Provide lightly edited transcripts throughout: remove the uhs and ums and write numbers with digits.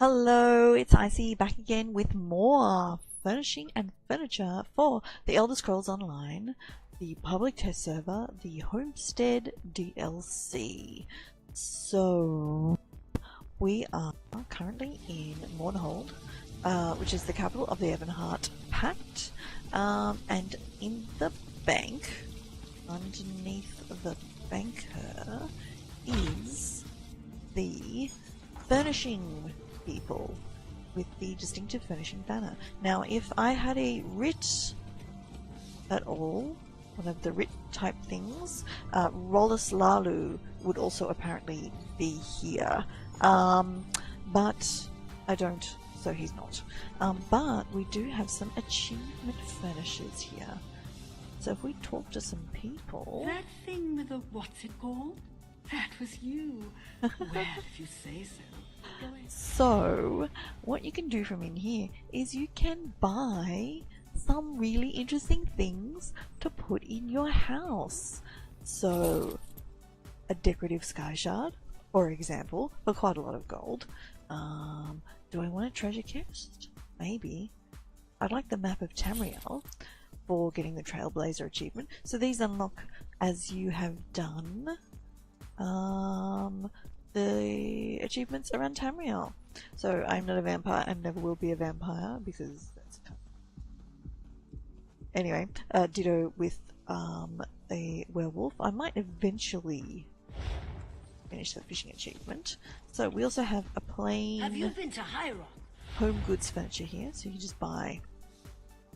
Hello, it's Icy back again with more furnishing and furniture for the Elder Scrolls Online, the public test server, the Homestead DLC. So, we are currently in Mournhold, which is the capital of the Ebonheart Pact, and in the bank, underneath the banker, is the furnishing people with the distinctive furnishing banner. Now, if I had a writ at all, one of the writ type things, Rollislalu would also apparently be here, but I don't, so he's not. But we do have some achievement furnishers here. So if we talk to some people... That thing with the what's it called? That was you. Well, if you say so. So, what you can do from in here is you can buy some really interesting things to put in your house. So, a decorative sky shard, for example, for quite a lot of gold. Do I want a treasure chest? Maybe. I'd like the map of Tamriel for getting the Trailblazer achievement. So these unlock as you have done the achievements around Tamriel. So I'm not a vampire and never will be a vampire because that's anyway. Ditto with a werewolf. I might eventually finish the fishing achievement. So we also have a plain Have you been to Hyron? home goods furniture here, so you can just buy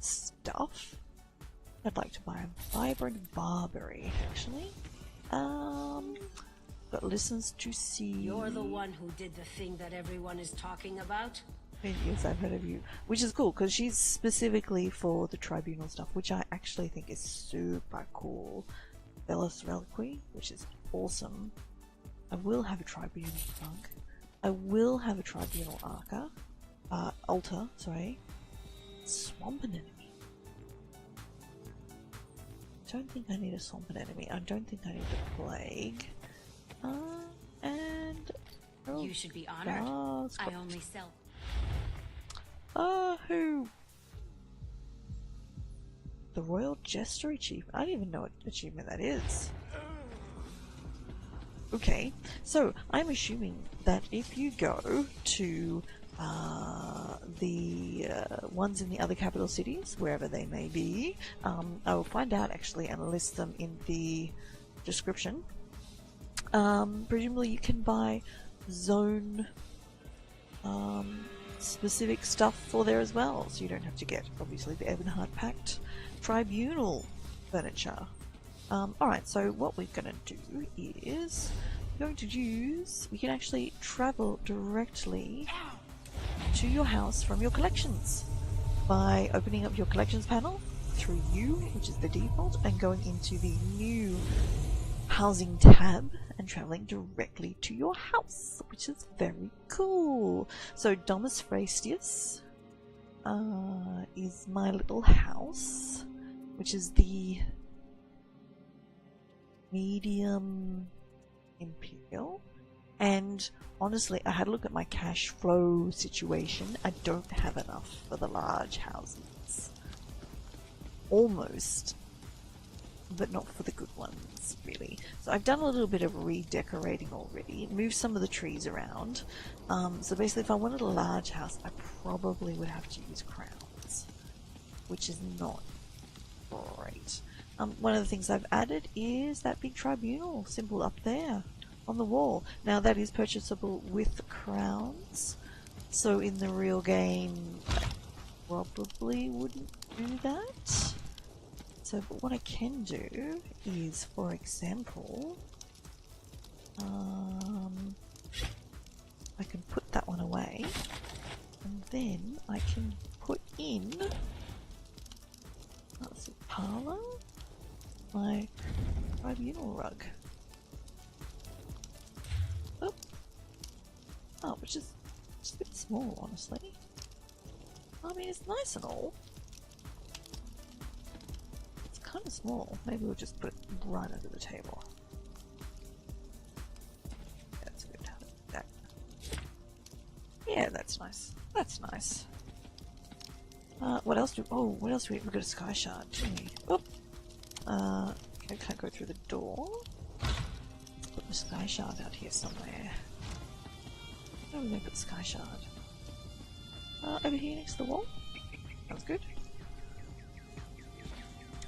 stuff. I'd like to buy a vibrant barberry actually. But listens to see. You're the one who did the thing that everyone is talking about? Yes, I've heard of you. Which is cool, because she's specifically for the tribunal stuff, which I actually think is super cool. Bellis Reliquary, which is awesome. I will have a tribunal trunk. I will have a tribunal altar, sorry. Swamp anemone. Don't think I need a swamp anemone. I don't think I need the plague. And You should be honored. I only sell. Who? The Royal Jester achievement. I don't even know what achievement that is. Okay, so I'm assuming that if you go to the ones in the other capital cities, wherever they may be, I will find out actually and list them in the description. Presumably you can buy zone specific stuff for there as well, so you don't have to get obviously the Ebonheart Pact tribunal furniture. Alright, so what we're going to do is we can actually travel directly to your house from your collections by opening up your collections panel through U, which is the default, and going into the new housing tab and traveling directly to your house, which is very cool. So Domus Frastius is my little house, which is the medium imperial, and honestly I had a look at my cash flow situation. I don't have enough for the large houses. Almost, but not for the good ones, really. So I've done a little bit of redecorating already, moved some of the trees around. So basically if I wanted a large house, I probably would have to use crowns, which is not great. One of the things I've added is that big tribunal symbol up there on the wall. Now that is purchasable with crowns, so in the real game I probably wouldn't do that. So, but what I can do is, for example, I can put that one away, and then I can put in, let's see, parlor, my tribunal rug. Oh, which is just a bit small, honestly. I mean, it's nice and all. Kind of small. Maybe we'll just put it right under the table. That's good. That. Yeah, that's nice. That's nice. What else do? Oh, what else do we? We got a sky shard, didn't we? Oop. Okay, can't go through the door. Let's put the sky shard out here somewhere. Where are we gonna put the sky shard? Over here next to the wall. Sounds good.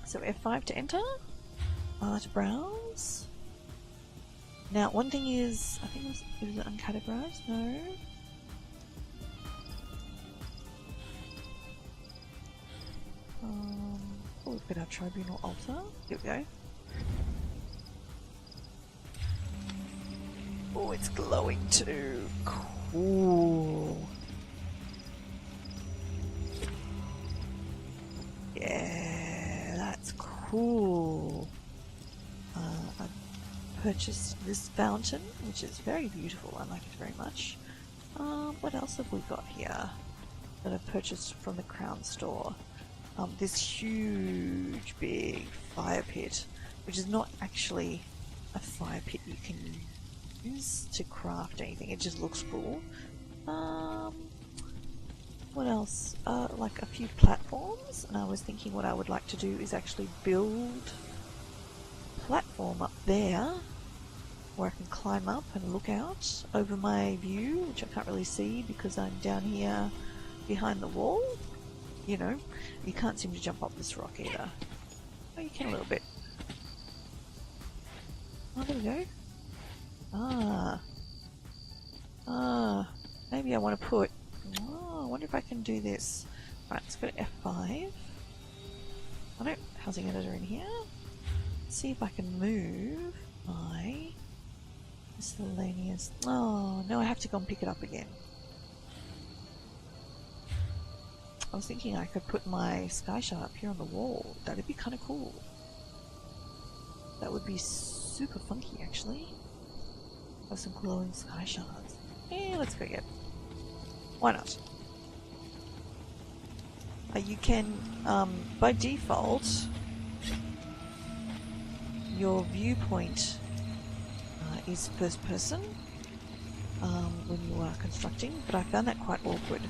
So F5 to enter. To browse. Now, one thing is, I think it was uncategorized. No. Oh, we've got our tribunal altar. Here we go. Oh, it's glowing too. Cool. Yeah, that's cool. I purchased this fountain, which is very beautiful. I like it very much. What else have we got here that I've purchased from the Crown store? This huge, big fire pit, which is not actually a fire pit you can use to craft anything. It just looks cool. What else? Like a few platforms, and I was thinking what I would like to do is actually build a platform up there where I can climb up and look out over my view, which I can't really see because I'm down here behind the wall. You know, you can't seem to jump up this rock either. Oh, you can a little bit. Oh, there we go. Maybe I want to put... Oh, I wonder if I can do this. Right, let's go to F5. I don't... Housing editor in here. Let's see if I can move my miscellaneous... Oh, no, I have to go and pick it up again. I was thinking I could put my sky shard up here on the wall. That'd be kind of cool. That would be super funky, actually. Have some glowing sky shards. Yeah, let's go get. Why not? You can, by default, your viewpoint is first person when you are constructing, but I found that quite awkward.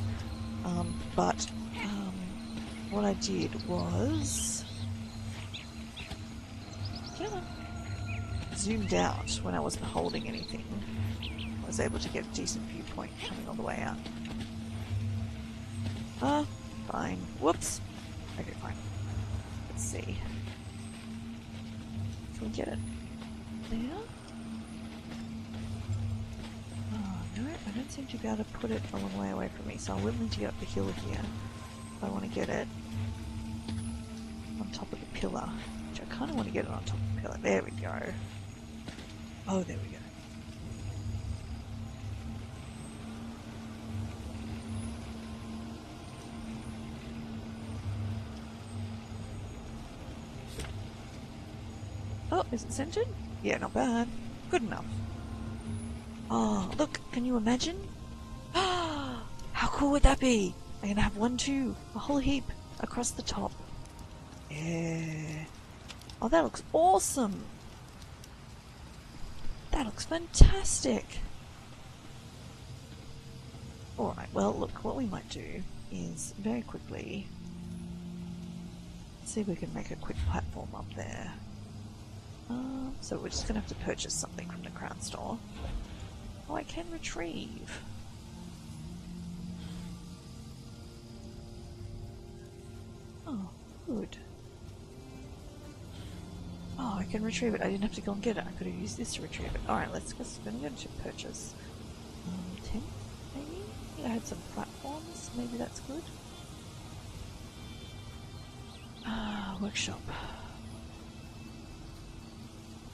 What I did was zoomed out when I wasn't holding anything. I was able to get a decent viewpoint coming all the way out. Fine. Whoops. Okay, fine. Let's see. Can we get it there? Oh, no, I don't seem to be able to put it a long way away from me, so I will need to get up the hill here. I want to get it on top of the pillar, which I kind of want to get it on top of the pillar. There we go. Oh, there we go. Oh, is it centered? Yeah, not bad. Good enough. Oh, look, can you imagine? How cool would that be? I'm gonna have one, two, a whole heap across the top. Yeah. Oh, that looks awesome. That looks fantastic. Alright, well, look, what we might do is very quickly see if we can make a quick platform up there. So we're just gonna have to purchase something from the Crown store. Oh, I can retrieve. Oh, good. Oh, I can retrieve it. I didn't have to go and get it. I could have used this to retrieve it. Alright, let's go. I'm going to purchase 10, maybe? I had some platforms. Maybe that's good. Workshop.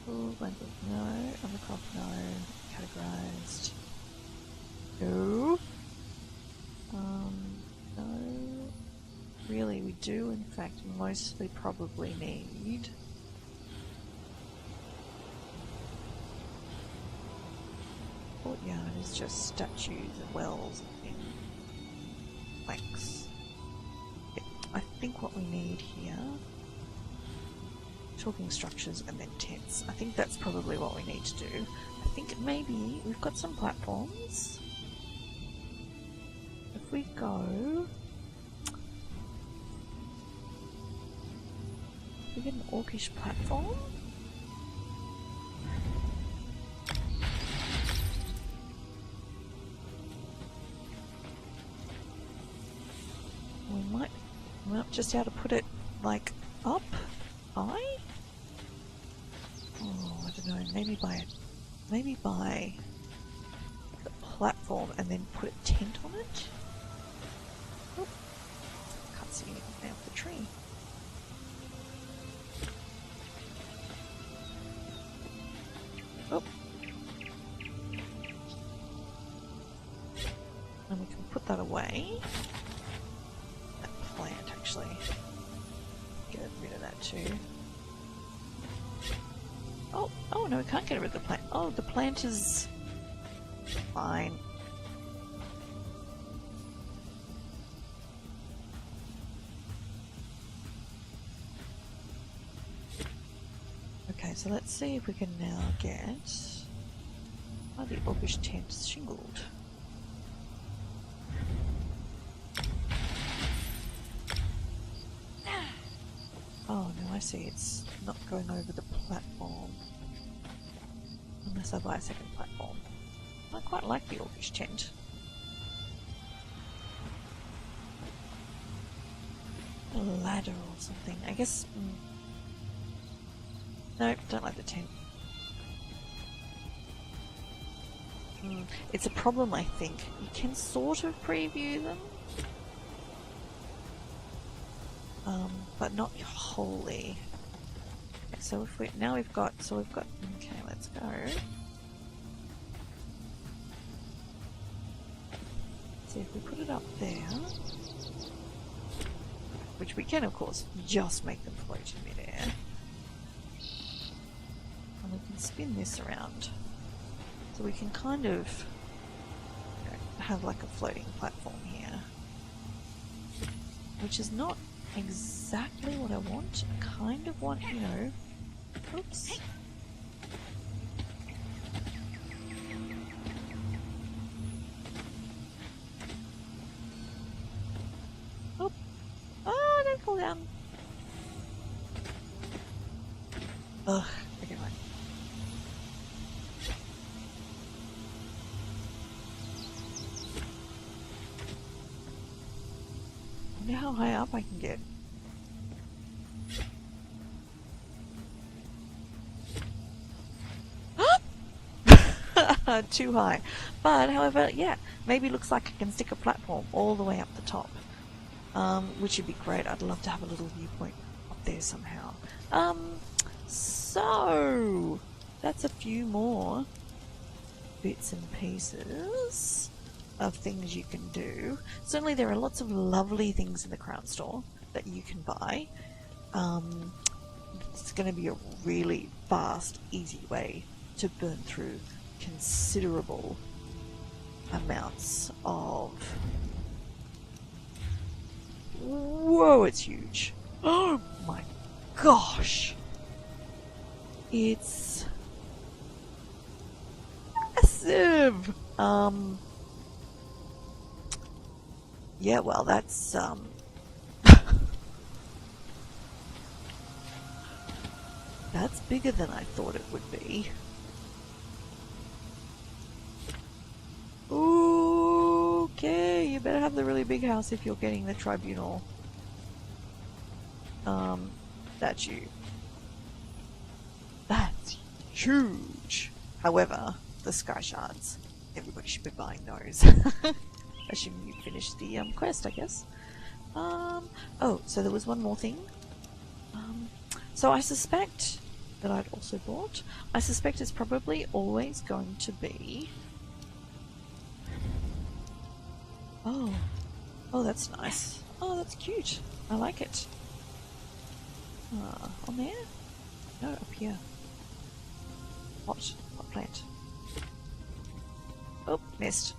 Oh, blanket. No. Undercroft, no. Categorized. No. No. Really, we do, in fact, mostly probably need courtyard is just statues and wells and planks. Yeah, I think what we need here, talking structures and then tents. I think that's probably what we need to do. I think maybe we've got some platforms. if we go... We get an orcish platform? We might just be able to put it like up high? Oh, I don't know, maybe by the platform and then put a tent on it? Oh, can't see anything off the tree. Oh. And we can put that away. That plant, actually. Get rid of that too. Oh no, we can't get rid of the plant. Oh, the plant is fine. Okay, so let's see if we can now get the orcish tent shingled. Oh no, I see, it's not going over the platform. Unless I buy a second platform. I quite like the orcish tent. A ladder or something. I guess... No, don't like the tent. It's a problem, I think. You can sort of preview them. But not wholly. Okay, so if we... Now we've got... So we've got... Okay, let's go. See if we put it up there. Which we can, of course, just make them float in midair. And we can spin this around. So we can kind of have like a floating platform here. Which is not exactly what I want. I kind of want, you know... Oops. Oh! Oh, don't fall down! Ugh, okay, right. I wonder how high up I can get. Too high. But, however, yeah, maybe it looks like I can stick a platform all the way up the top. Which would be great. I'd love to have a little viewpoint up there somehow. So, that's a few more bits and pieces of things you can do. Certainly there are lots of lovely things in the Crown Store that you can buy. It's going to be a really fast, easy way to burn through considerable amounts of... Whoa, it's huge. Oh my gosh. It's massive. Yeah, well, that's that's bigger than I thought it would be. Okay, you better have the really big house if you're getting the tribunal. That's you. That's huge. However, the sky shards, everybody should be buying those. Assuming you finished the quest, I guess. Oh, so there was one more thing. So I suspect that I'd also bought. I suspect it's probably always going to be... Oh, that's nice. Oh, that's cute. I like it. On there? No, up here. What plant? Oh, missed.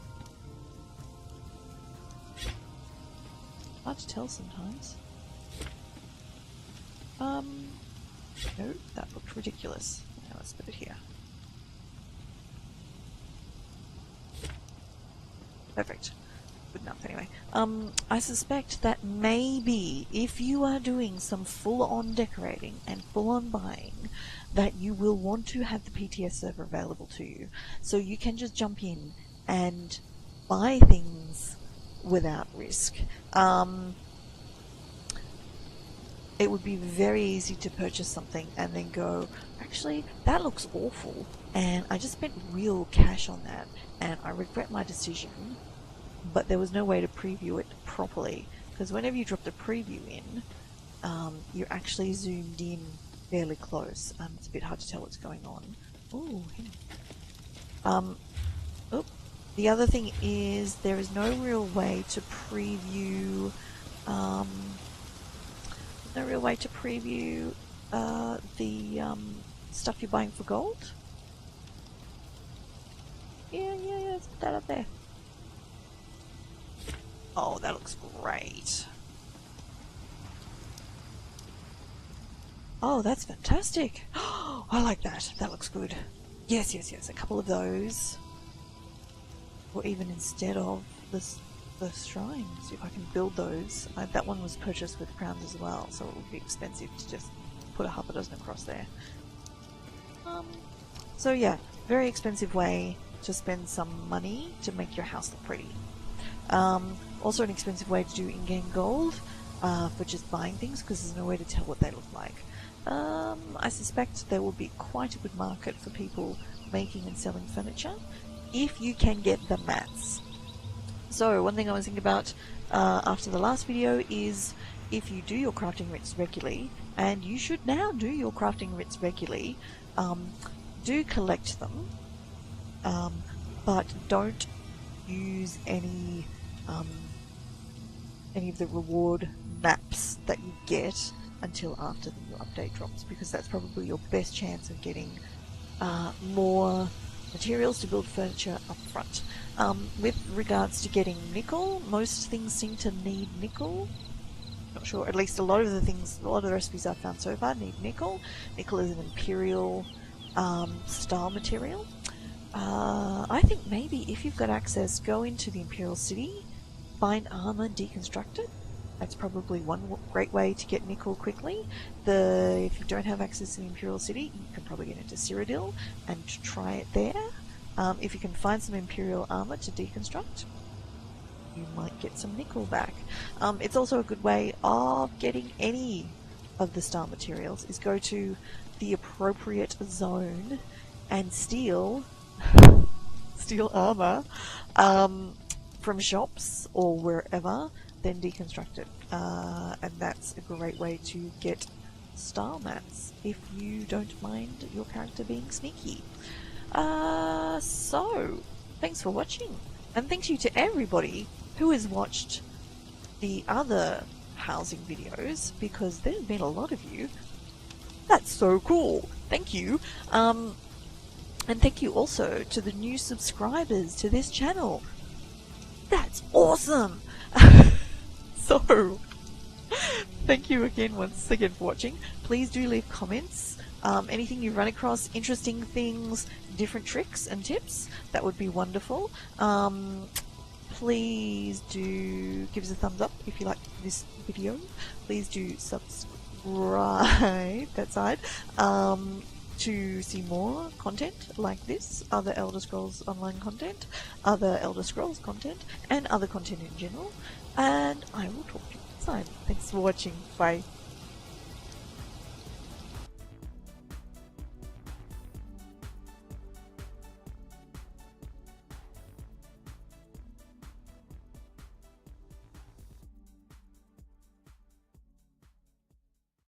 Hard to tell sometimes. No, that looked ridiculous. Now let's put it here. Perfect. good enough anyway. I suspect that maybe if you are doing some full-on decorating and full-on buying, that you will want to have the PTS server available to you, so you can just jump in and buy things without risk. It would be very easy to purchase something and then go, actually, that looks awful, and I just spent real cash on that, and I regret my decision, but there was no way to preview it properly, because whenever you drop the preview in, you're actually zoomed in fairly close. It's a bit hard to tell what's going on. Ooh, the other thing is there is no real way to preview the stuff you're buying for gold. Yeah, let's put that up there. Oh, that looks great. Oh, that's fantastic. I like that. That looks good. Yes. A couple of those. Or even instead of the shrines, if I can build those. That one was purchased with crowns as well, so it would be expensive to just put a half a dozen across there. So yeah, very expensive way to spend some money to make your house look pretty. Also an expensive way to do in-game gold for just buying things, because there's no way to tell what they look like. I suspect there will be quite a good market for people making and selling furniture if you can get the mats. So one thing I was thinking about after the last video is, if you do your crafting writs regularly, and you should now do your crafting writs regularly, do collect them, but don't use any of the reward maps that you get until after the new update drops, because that's probably your best chance of getting more materials to build furniture up front. With regards to getting nickel, most things seem to need nickel. Not sure, at least a lot of the recipes I've found so far need nickel. Nickel is an imperial style material. I think maybe if you've got access, go into the Imperial City, find armor, deconstruct it. That's probably one great way to get nickel quickly. If you don't have access to the Imperial City, you can probably get into Cyrodiil and try it there. If you can find some Imperial armor to deconstruct, you might get some nickel back. It's also a good way of getting any of the star materials, is go to the appropriate zone and steal armor from shops or wherever, then deconstruct it. And that's a great way to get star mats if you don't mind your character being sneaky. So thanks for watching, and thank you to everybody who has watched the other housing videos, because there's been a lot of you. That's so cool. Thank you. And thank you also to the new subscribers to this channel. That's awesome. So thank you once again for watching. Please do leave comments. Anything you run across, interesting things, different tricks and tips, that would be wonderful. Please do give us a thumbs up if you like this video. Please do subscribe that side to see more content like this, other Elder Scrolls Online content, other Elder Scrolls content, and other content in general. And I will talk to you next time. Thanks for watching. Bye.